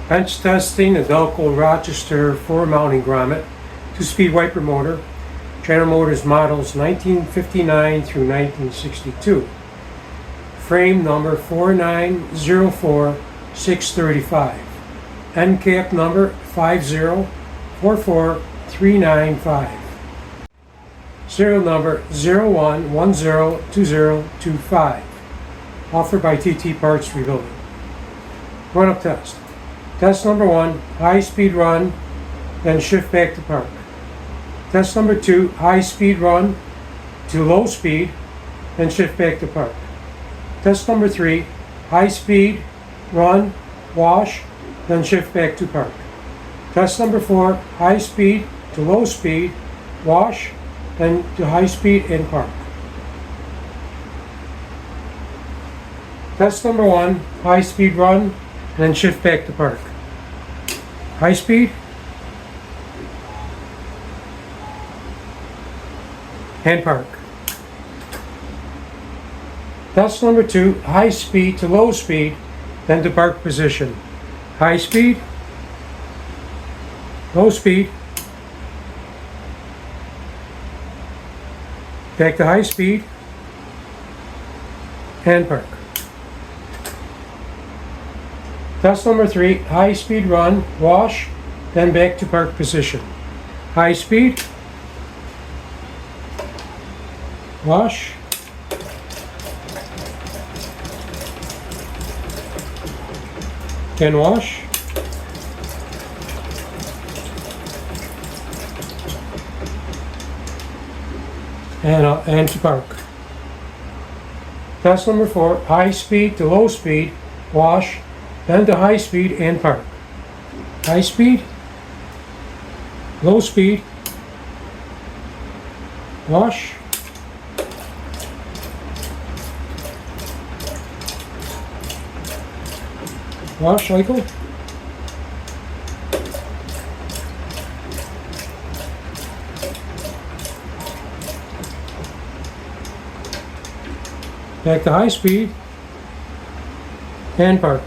Bench testing, a Delco Rochester 4-mounting grommet, 2-speed wiper motor. General Motors models 1959 through 1962. Frame number 4904635. End cap number 5044395. Serial number 01102025. Offered by TT Parts Rebuilding. Run-up test. Test number 1, high-speed run, then shift back to park. Test number 2, high-speed run to low speed, then shift back to park. Test number 3, high-speed run, wash, then shift back to park. Test number 4, high-speed to low speed, wash, then to high-speed and park. Test number 1, high-speed run, and then shift back to park. High speed, and park. Test number 2, high speed to low speed, then to park position. High speed, low speed, back to high speed, and park. Test number 3, high speed run, wash, then back to park position. High speed, wash, and wash, and to park. Test number 4, high speed to low speed, wash, then to high speed and park. High speed, low speed, wash, wash cycle, back to high speed, and park.